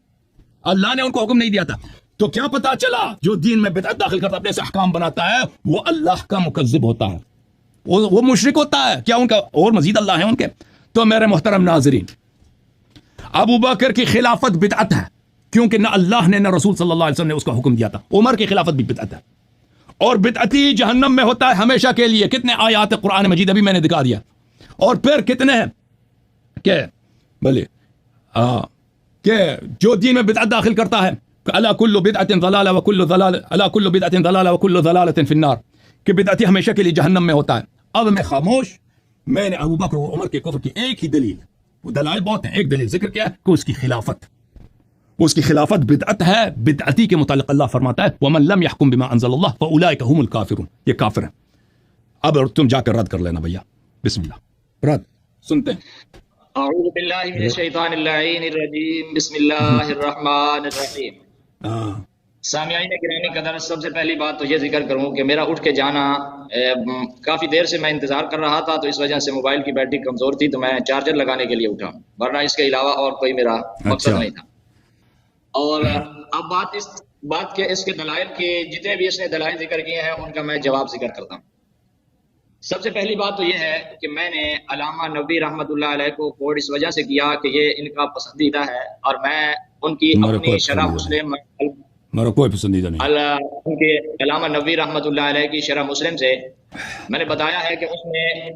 اللہ نے ان کو حکم نہیں دیا تھا. تو کیا پتا چلا جو دین میں بدعت داخل کرتا اپنے سے احکام بناتا ہے وہ اللہ کا مکذب ہوتا ہے, وہ مشرک ہوتا ہے. کیا ان کا اور مزید اللہ ہے ان کے؟ تو میرے محترم ناظرین, ابو بکر کی خلافت بدعت ہے کیونکہ نہ اللہ نے نہ رسول صلی اللہ علیہ وسلم نے اس کا حکم دیا تھا. عمر کی خلافت بھی بدعت ہے, اور بدعتی جہنم میں ہوتا ہے ہمیشہ کے لیے. کتنے آیات قرآن مجید ابھی میں نے دکھا دیا, اور پھر کتنے ہیں کہ بھلے کہ جو دین میں بدعت داخل کرتا ہے الا کل بدعت ضلالہ وکل ضلالہ الا کل بدعت ضلالہ وکل ضلالۃ فی النار, کہ بدعتی ہمیشہ کے لیے جہنم میں ہوتا ہے. اب میں خاموش, میں نے ابو بکر و عمر کے کفر کی ایک ہی دلیل, وہ دلائل بہت ہیں, ایک دلیل ذکر کیا ہے کہ اس کی خلافت بدعت ہے. بدعتی کے متعلق اللہ فرماتا ہے ومن لم يحكم بما انزل الله فاولئک هم الکافرون, یہ کافر ہیں. اب تم جا کر رد کر لینا بھیا, بسم اللہ رد سنتے ہیں. اعوذ باللہ من الشیطان اللعین الرجیم, بسم اللہ الرحمن الرحیم. سامعین گرامی قدر, سب سے پہلی بات تو یہ ذکر کروں کہ میرا اٹھ کے جانا کافی دیر سے میں انتظار کر رہا تھا, تو اس وجہ سے موبائل کی بیٹری کمزور تھی تو میں چارجر لگانے کے لیے اٹھا, ورنہ اس کے علاوہ اور کوئی میرا مقصد نہیں تھا. اور اب بات کے اس کے دلائل کے جتنے بھی اس نے دلائل ذکر کیے ہیں ان کا میں جواب ذکر کرتا ہوں. سب سے پہلی بات تو یہ ہے کہ میں نے علامہ نبوی رحمۃ اللہ علیہ کو کوٹ اس وجہ سے کیا کہ یہ ان کا پسندیدہ ہے, اور میں ان کی اپنی شرح مسلم میرا کوئی پسندیدہ نہیں. ان کے علامہ نبوی رحمۃ اللہ علیہ کی شرح مسلم سے میں نے بتایا ہے کہ اس میں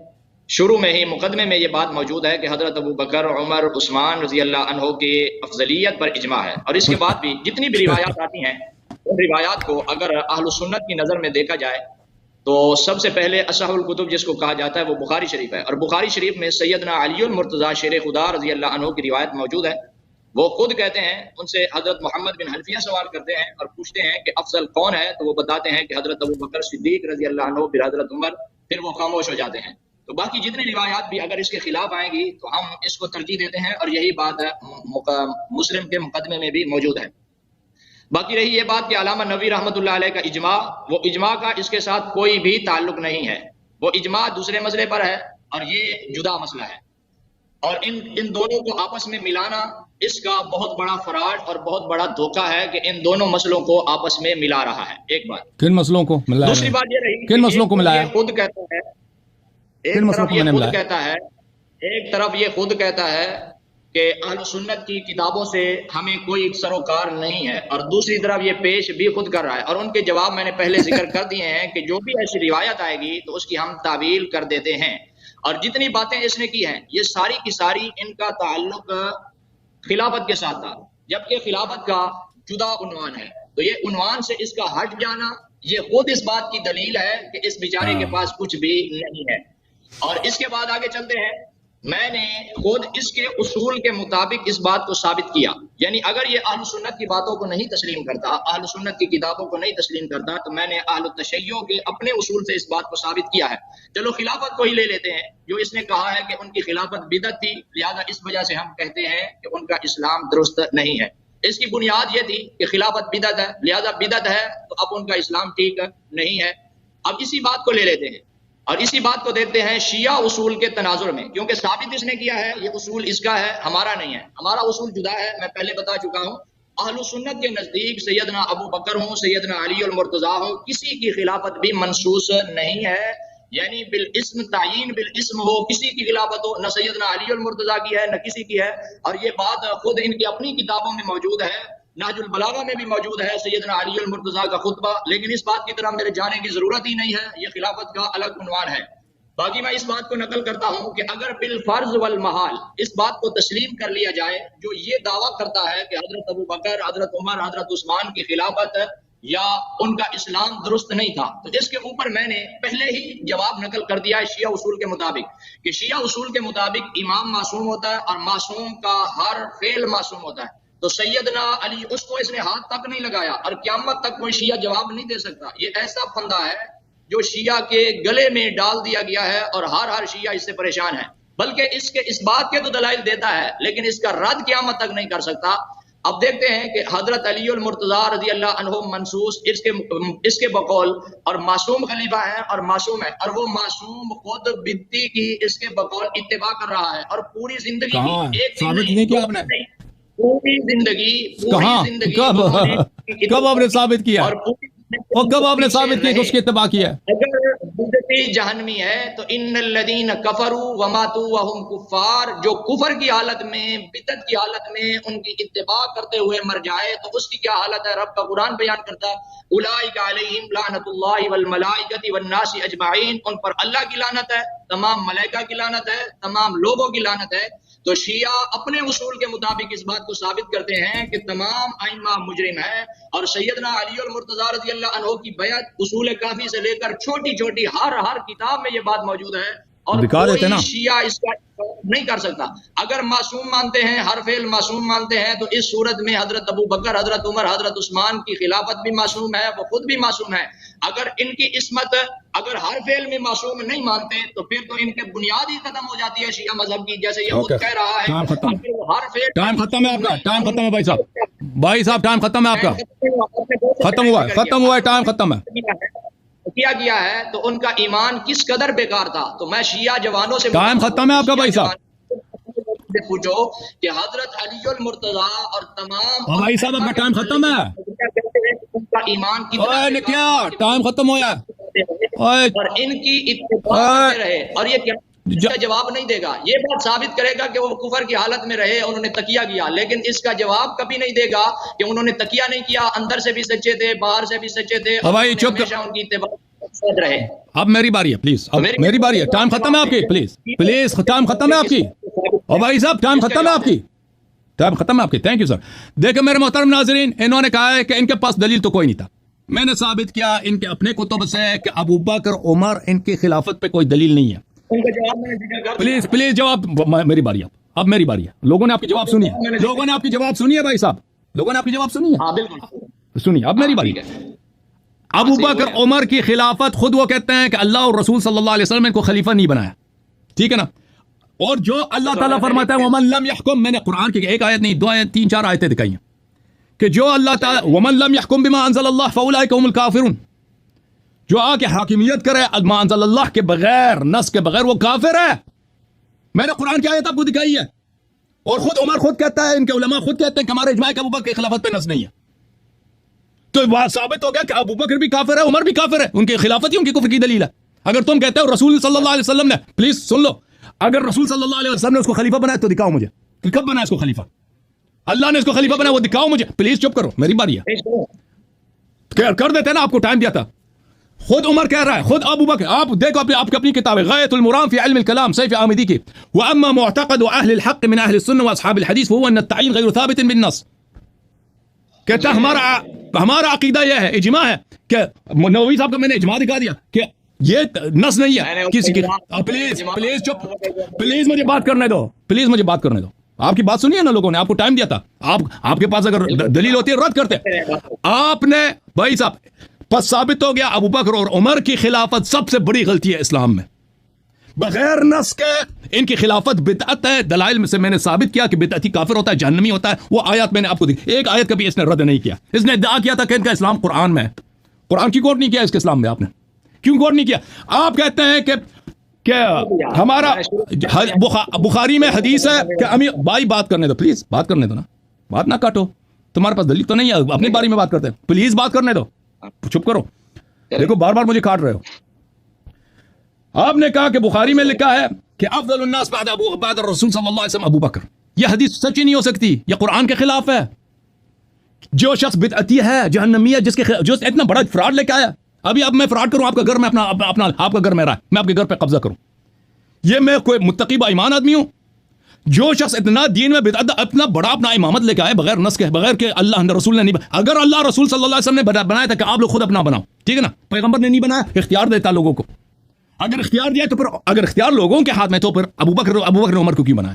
شروع میں ہی مقدمے میں یہ بات موجود ہے کہ حضرت ابو بکر, عمر, عثمان رضی اللہ عنہ کی افضلیت پر اجماع ہے. اور اس کے بعد بھی جتنی بھی روایات آتی ہیں ان روایات کو اگر اہل سنت کی نظر میں دیکھا جائے تو سب سے پہلے اصح الکتب جس کو کہا جاتا ہے وہ بخاری شریف ہے, اور بخاری شریف میں سیدنا علی المرتضیٰ شیر خدا رضی اللہ عنہ کی روایت موجود ہے. وہ خود کہتے ہیں, ان سے حضرت محمد بن حنفیہ سوال کرتے ہیں اور پوچھتے ہیں کہ افضل کون ہے, تو وہ بتاتے ہیں کہ حضرت ابو بکر صدیق رضی اللہ عنہ, پھر حضرت عمر, پھر وہ خاموش ہو جاتے ہیں. تو باقی جتنی روایات بھی اگر اس کے خلاف آئیں گی تو ہم اس کو ترجیح دیتے ہیں, اور یہی بات مسلم کے مقدمے میں بھی موجود ہے. باقی رہی یہ بات کہ علامہ نبوی رحمۃ اللہ علیہ کا اجماع, وہ اجماع کا اس کے ساتھ کوئی بھی تعلق نہیں ہے. وہ اجماع دوسرے مسئلے پر ہے اور یہ جدا مسئلہ ہے, اور ان دونوں کو آپس میں ملانا اس کا بہت بڑا فراڈ اور بہت بڑا دھوکہ ہے کہ ان دونوں مسئلوں کو آپس میں ملا رہا ہے. ایک بات, کن مسئلوں کو ملایا؟ دوسری بات یہ رہی کن مسئلوں کو ملایا؟ خود کہتا ہے, ایک طرف یہ خود کہتا ہے کہ اہل سنت کی کتابوں سے ہمیں کوئی سروکار نہیں ہے, اور دوسری طرف یہ پیش بھی خود کر رہا ہے. اور ان کے جواب میں نے پہلے ذکر کر دیے ہیں کہ جو بھی ایسی روایت آئے گی تو اس کی ہم تعویل کر دیتے ہیں, اور جتنی باتیں اس نے کی ہیں یہ ساری کی ساری ان کا تعلق خلافت کے ساتھ تھا, جبکہ خلافت کا جدا عنوان ہے. تو یہ عنوان سے اس کا ہٹ جانا یہ خود اس بات کی دلیل ہے کہ اس بیچارے کے پاس کچھ بھی نہیں ہے. اور اس کے بعد آگے چلتے ہیں, میں نے خود اس کے اصول کے مطابق اس بات کو ثابت کیا. یعنی اگر یہ اہل سنت کی باتوں کو نہیں تسلیم کرتا, اہل سنت کی کتابوں کو نہیں تسلیم کرتا, تو میں نے اہل التشیع کے اپنے اصول سے اس بات کو ثابت کیا ہے. چلو خلافت کو ہی لے لیتے ہیں, جو اس نے کہا ہے کہ ان کی خلافت بدعت تھی, لہذا اس وجہ سے ہم کہتے ہیں کہ ان کا اسلام درست نہیں ہے. اس کی بنیاد یہ تھی کہ خلافت بدعت ہے, لہذا بدعت ہے تو اب ان کا اسلام ٹھیک نہیں ہے. اب اسی بات کو لے لیتے ہیں اور اسی بات کو دیکھتے ہیں شیعہ اصول کے تناظر میں, کیونکہ ثابت اس نے کیا ہے یہ اصول اس کا ہے, ہمارا نہیں ہے. ہمارا اصول جدا ہے, میں پہلے بتا چکا ہوں. اہل سنت کے نزدیک سیدنا ابو بکر ہوں, سیدنا علی المرتضیٰ ہوں, کسی کی خلافت بھی منسوس نہیں ہے. یعنی بالاسم تعین بالاسم ہو, کسی کی خلافت ہو, نہ سیدنا علی المرتضیٰ کی ہے نہ کسی کی ہے. اور یہ بات خود ان کی اپنی کتابوں میں موجود ہے, نہج البلاغہ میں بھی موجود ہے سیدنا علی المرتضیٰ کا خطبہ. لیکن اس بات کی طرف میرے جانے کی ضرورت ہی نہیں ہے, یہ خلافت کا الگ عنوان ہے. باقی میں اس بات کو نقل کرتا ہوں کہ اگر بالفرض والمحال اس بات کو تسلیم کر لیا جائے جو یہ دعویٰ کرتا ہے کہ حضرت ابو بکر, حضرت عمر, حضرت عثمان کی خلافت یا ان کا اسلام درست نہیں تھا, تو اس کے اوپر میں نے پہلے ہی جواب نقل کر دیا ہے شیعہ اصول کے مطابق کہ شیعہ اصول کے مطابق امام معصوم ہوتا ہے اور معصوم کا ہر فعل معصوم ہوتا ہے. تو سیدنا علی اس کو اس نے ہاتھ تک نہیں لگایا، اور قیامت تک کوئی شیعہ جواب نہیں دے سکتا۔ یہ ایسا پھندا ہے جو شیعہ کے گلے میں ڈال دیا گیا ہے، اور ہر شیعہ اس سے پریشان ہے، بلکہ اس بات کے تو دلائل دیتا ہے لیکن اس کا رد قیامت تک نہیں کر سکتا۔ اب دیکھتے ہیں کہ حضرت علی المرتضیٰ رضی اللہ عنہ منصوص اس کے بقول اور معصوم خلیفہ ہیں اور معصوم ہے، اور وہ معصوم خود بدتی کی اس کے بقول اتباع کر رہا ہے، اور پوری زندگی ایک ثابت نہیں کیا آپ نے؟ پوری زندگی کب آپ نے ثابت کیا اور کب آپ نے ثابت کیا کہ اس کی اتباع کیا ہے؟ اگر بدعتی جہنمی ہے تو ان الذین کفروا وماتوا وهم کفار، جو کفر کی حالت میں بدعت کی حالت میں ان کی اتباع کرتے ہوئے مر جائے تو اس کی کیا حالت ہے؟ رب کا قرآن بیان کرتا ہے اولئک علیہم لعنۃ اللہ والملائکۃ والناس اجمعین، ان پر اللہ کی لعنت ہے، تمام ملائکہ کی لعنت ہے، تمام لوگوں کی لعنت ہے۔ تو شیعہ اپنے اصول کے مطابق اس بات کو ثابت کرتے ہیں کہ تمام ائمہ مجرم ہیں، اور سیدنا علی المرتضیٰ رضی اللہ عنہ کی بیعت اصول کافی سے لے کر چھوٹی چھوٹی ہر کتاب میں یہ بات موجود ہے، اور کوئی شیعہ اس کا نہیں کر سکتا۔ اگر معصوم مانتے ہیں، ہر فعل معصوم مانتے ہیں، تو اس صورت میں حضرت ابو بکر، حضرت عمر، حضرت عثمان کی خلافت بھی معصوم ہے، وہ خود بھی معصوم ہے۔ اگر ان کی عصمت اگر ہر فعل میں معصوم نہیں مانتے تو پھر تو ان کے بنیاد ہی ختم ہو جاتی ہے شیعہ مذہب کی، جیسے یہ خود کہہ رہا ہے۔ ٹائم ختم ہے آپ کا، ٹائم ختم ہے بھائی صاحب ٹائم ختم ہے آپ کا، ختم ہوا ہے، ٹائم ختم ہے۔ کیا گیا ہے تو ان کا ایمان کس قدر بیکار تھا۔ تو میں شیعہ جوانوں سے ٹائم ختم ہے آپ کا بھائی صاحب، پوچھو کہ حضرت علی المرتضیٰ اور تمام بھائی صاحب آپ کا ٹائم ختم ہے، ان کا ایمان کتنا کیا ٹائم ختم ہوا اور ان کی اتباع میں رہے، اور یہ کیا جواب نہیں دے گا، یہ بات ثابت کرے گا کہ وہ کفر کی حالت میں رہے، انہوں نے تقیہ کیا، لیکن اس کا جواب کبھی نہیں دے گا کہ انہوں نے تقیہ نہیں کیا، اندر سے بھی سچے تھے، باہر سے بھی سچے تھے، بھائی چپ ہمیشہ ان کی اتباع رہے۔ اب میری باری ہے، پلیز اب میری باری ہے، ٹائم ختم ہے آپ کی، پلیز ٹائم ختم ہے آپ کی، اور بھائی صاحب ٹائم ختم ہے آپ کی، ٹائم ختم ہے آپ کی، تھینک یو سر۔ دیکھیں میرے محترم ناظرین، انہوں نے کہا ہے کہ ان کے پاس دلیل تو کوئی نہیں تھا، میں نے ثابت کیا ان کے اپنے کتب سے کہ ابو بکر عمر ان کی خلافت پہ کوئی دلیل نہیں ہے۔ پلیز جواب، میری باری ہے، اب میری باری ہے، لوگوں نے آپ کی جواب سنی ہے، لوگوں نے آپ کی جواب سنی ہے بھائی صاحب، لوگوں نے آپ کی جواب سنی ہے، ہاں بالکل سنیے اب میری باری ہے۔ ابو بکر عمر کی خلافت خود وہ کہتے ہیں کہ اللہ اور رسول صلی اللہ علیہ وسلم نے ان کو خلیفہ نہیں بنایا، ٹھیک ہے نا، اور جو اللہ تعالیٰ فرماتا ہے ومن لم يحكم، میں نے قرآن کی ایک آیت نہیں، 2 آیت 3 4 آیتیں دکھائی ہیں کہ جو اللہ تعالیٰ ومن لم يحكم بما انزل اللہ فاولئک هم الکافرون، جو آ کے حاکمیت کرے ما انزل اللہ کے بغیر، نص کے بغیر، وہ کافر ہے۔ میں نے قرآن کی آیت آپ کو دکھائی ہے، اور خود عمر خود کہتا ہے، ان کے علماء خود کہتے ہیں کہ ہمارے اجماع ابو بکر کی خلافت پہ نص نہیں ہے، تو بات ثابت ہو گیا کہ ابو بکر بھی کافر ہے، عمر بھی کافر ہے، ان کی خلافت ہی ان کی کفر کی دلیل ہے۔ اگر تم کہتے ہو رسول صلی اللہ علیہ وسلم نے، پلیز سن لو، اگر رسول صلی اللہ علیہ وسلم نے اس کو خلیفہ بنایا تو دکھاؤ مجھے کہ کب بنا اس کو خلیفہ، اللہ نے اس کو خلیفہ بنایا وہ دکھاؤ مجھے، پلیز چپ کرو، میری باری ہے، کر دیتے نا، آپ کو ٹائم دیا تھا، خود عمر کہہ رہا ہے، خود ابو بکر، آپ دیکھو آپ کی اپنی کتاب ہے غایۃ المرام فی علم الکلام سیف آمدی کی، واما معتقد اہل الحق من اہل السنہ واصحاب الحدیث فهو ان التعیین غیر ثابت بالنص، کہتا ہمارا عقیدہ یہ ہے، اجماع ہے کہ نووی صاحب کو میں نے اجماع دکھا دیا کہ یہ نص نہیں ہے کسی کی، پلیز چپ، پلیز مجھے بات کرنے دو، پلیز مجھے بات کرنے دو، آپ کی بات سنی ہے نا، لوگوں نے آپ کو ٹائم دیا تھا، آپ کے پاس اگر دلیل ہوتی ہے رد کرتے، آپ نے بھائی صاحب پس ثابت ہو گیا ابو بکر اور عمر کی خلافت سب سے بڑی غلطی ہے اسلام میں، بغیر نص کے ان کی خلافت بدعت ہے، دلائل میں سے میں نے ثابت کیا کہ بدعتی کافر ہوتا ہے، جہنمی ہوتا ہے، وہ آیات میں نے آپ کو دی، ایک آیت کبھی اس نے رد نہیں کیا، اس نے ادعا کیا تھا کہ ان کا اسلام قرآن میں ہے، قرآن کی غور نہیں کیا اس کے اسلام میں، آپ نے کیوں غور نہیں کیا؟ آپ کہتے ہیں کہ ہمارا بخاری میں حدیث ہے کہ بھائی بات کرنے دو، پلیز بات کرنے دو نا، بات نہ کاٹو، تمہارے پاس دلیل تو نہیں ہے، اپنی باری میں بات کرتے ہیں، پلیز بات کرنے دو، چپ کرو، دیکھو بار بار مجھے کاٹ رہے ہو۔ آپ نے کہا کہ بخاری میں لکھا ہے کہ افضل الناس بعد الرسول صلی اللہ علیہ وسلم ابو بکر، یہ حدیث سچی نہیں ہو سکتی، یہ قرآن کے خلاف ہے، جو شخص بدعتی ہے، جہنمی ہے، جو اتنا بڑا فراڈ لے کے آیا، اب میں فراڈ کروں آپ کا گھر میں اپنا آپ کا گھر میرا ہے، میں آپ کے گھر پہ قبضہ کروں، یہ میں کوئی متقی با ایمان آدمی ہوں؟ جو شخص اتنا دین میں بدعت، اتنا بڑا اپنا امامت لے کے آئے بغیر نص کے، بغیر کہ اللہ رسول نے نہیں، اگر اللہ رسول صلی اللہ علیہ وسلم نے بنایا تھا کہ آپ لوگ خود اپنا بناؤ، ٹھیک ہے نا، پیغمبر نے نہیں بنایا، اختیار دیتا لوگوں کو، اگر اختیار دیا تو پھر اگر اختیار لوگوں کے ہاتھ میں تو پھر ابو بکر عمر کو کیوں بنایا؟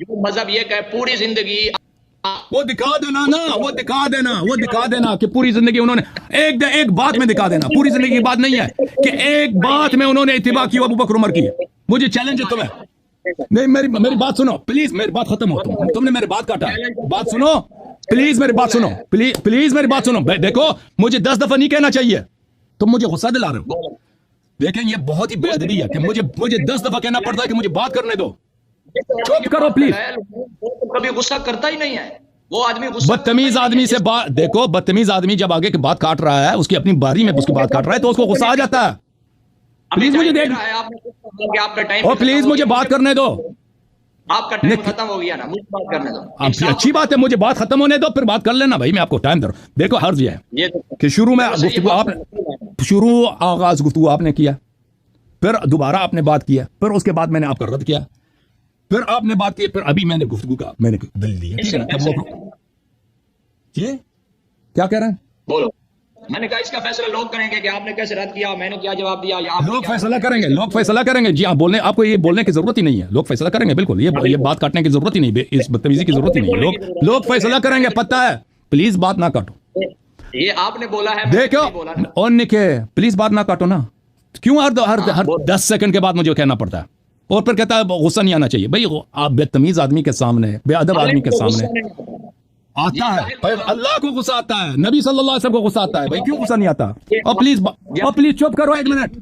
جو مذہب یہ کہ پوری زندگی وہ دکھا دینا نا، وہ دکھا دینا کہ پوری زندگی انہوں نے ایک بات میں دکھا دینا، پوری زندگی کی بات نہیں ہے کہ ایک بات میں انہوں نے اتباع کی ابو بکر عمر کی. مجھے چیلنج ہے تمہیں. نہیں میری بات سنو پلیز، میری بات ختم ہو. تم نے میری بات کاٹا. بات سنو پلیز، میری بات سنو پلیز میری بات سنو. دیکھو مجھے 10 دفعہ نہیں کہنا چاہیے، تم مجھے غصہ دلا رہے ہو. دیکھیں یہ بہت ہی بے ادبی ہے کہ مجھے 10 دفعہ کہنا پڑتا ہے کہ مجھے بات کرنے دو. چپ کرو پلیز. کبھی غصہ کرتا ہی نہیں ہے وہ آدمی. بدتمیز آدمی سے بات، دیکھو بدتمیز آدمی جب آگے کی بات کاٹ رہا ہے، اس کی اپنی باری میں اس کی بات کاٹ رہا ہے تو اس کو غصہ آ جاتا ہے. پلیز مجھے دیکھ، اور پلیز مجھے بات کرنے دو. آپ کا ٹائم ختم ہو گیا نا، مجھے بات کرنے دو. اچھی بات ہے، مجھے بات ختم ہونے دو پھر بات کر لینا بھائی، میں آپ کو ٹائم دے رہا ہوں. دیکھو حرض یہ ہے کہ شروع میں گفتگو آغاز گفتگو آپ نے کیا، پھر دوبارہ آپ نے بات کیا، پھر اس کے بعد میں نے آپ کا رد کیا، پھر آپ نے بات کی، پھر ابھی میں نے گفتگو کا میں نے دل دیا. کیا کہہ رہے ہیں؟ بولو. میں نے کہا اس کا فیصلہ لوگ کریں گے کہ آپ نے کیسے رد کیا، میں نے کیا جواب دیا، یا لوگ فیصلہ کریں گے، لوگ فیصلہ کریں گے. جی ہاں بولنے، آپ کو یہ بولنے کی ضرورت ہی نہیں ہے. لوگ فیصلہ کریں گے، بالکل یہ بات کاٹنے کی ضرورت ہی نہیں، اس بدتمیزی کی ضرورت ہی نہیں ہے. لوگ فیصلہ کریں گے، پتہ ہے. پلیز بات نہ کاٹو. یہ آپ نے بولا ہے. دیکھو اور نکے پلیز بات نہ کاٹو نا. کیوں ہر 10 سیکنڈ کے بعد مجھے کہنا پڑتا ہے اور پھر کہتا ہے غصہ نہیں آنا چاہیے. بھائی آپ بے تمیز آدمی کے سامنے، بے ادب آدمی کے سامنے آتا ہے. اللہ کو غصہ آتا ہے، نبی صلی اللہ علیہ وسلم کو غصہ آتا ہے. بھائی کیوں غصہ نہیں آتا؟ اور پلیز چپ کرو 1 منٹ.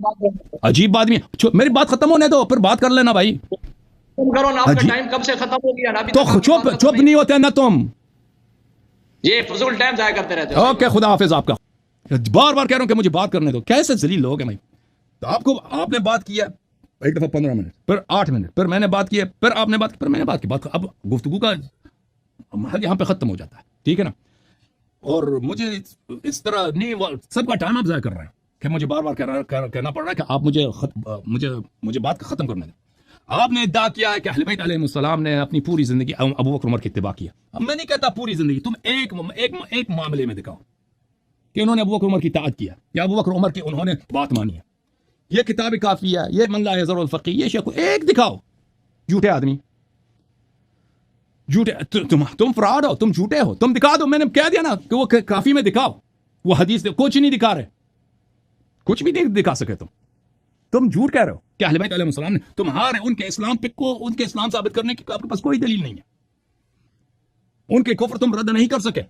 عجیب آدمی. میری بات ختم ہونے دو پھر بات کر لینا بھائی. کرو نا، آپ کا ٹائم کب سے ختم ہو گیا نا. تو چپ نہیں ہوتے نا تم. یہ فضول ٹائم ضائع کرتے رہتے. اوکے خدا حافظ. آپ کا بار بار کہہ رہا ہوں کہ مجھے بات کرنے دو. کیسے ذلیل لوگ ہیں بھائی. تو آپ نے بات کیا ایک دفعہ 15 منٹ، پھر 8 منٹ، پھر میں نے بات کی، پھر آپ نے بات کی، پھر میں نے بات کی. اب گفتگو کا محل یہاں پہ ختم ہو جاتا ہے. ٹھیک ہے نا. اور مجھے اس طرح نہیں، سب کا ٹائم آپ ضائع کر رہے ہیں کہ مجھے بار بار کہنا پڑ رہا ہے کہ آپ مجھے بات ختم کرنے دیں. آپ نے ادعا کیا ہے کہ اہل بیت علیہ السلام نے اپنی پوری زندگی ابو بکر عمر کی اتباع کیا. اب میں نہیں کہتا پوری زندگی، تم ایک معاملے میں دکھاؤ کہ انہوں نے ابو بکر عمر کی اطاعت کیا یا ابو بکر عمر کی انہوں نے بات مانی ہے. یہ کتاب کافی ہے، یہ من لا یضر الفقی، یہ شیخ ایک دکھاؤ. جھوٹے آدمی، جھوٹے. تم فراڈ ہو، تم جھوٹے ہو. تم دکھا دو. میں نے کہہ دیا نا کہ وہ کافی میں دکھاؤ. وہ حدیث کچھ نہیں دکھا رہے، کچھ بھی نہیں دکھا سکے. تم جھوٹ کہہ رہے ہو کہ اہل بیت علیہ السلام نے تمہارے ان کے اسلام ان کے اسلام ثابت کرنے کی آپ کے پاس کوئی دلیل نہیں ہے. ان کے کفر تم رد نہیں کر سکے.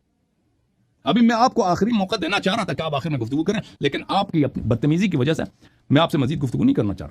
ابھی میں آپ کو آخری موقع دینا چاہ رہا تھا کہ آپ آخر میں گفتگو کریں، لیکن آپ کی بدتمیزی کی وجہ سے میں آپ سے مزید گفتگو نہیں کرنا چاہ رہا.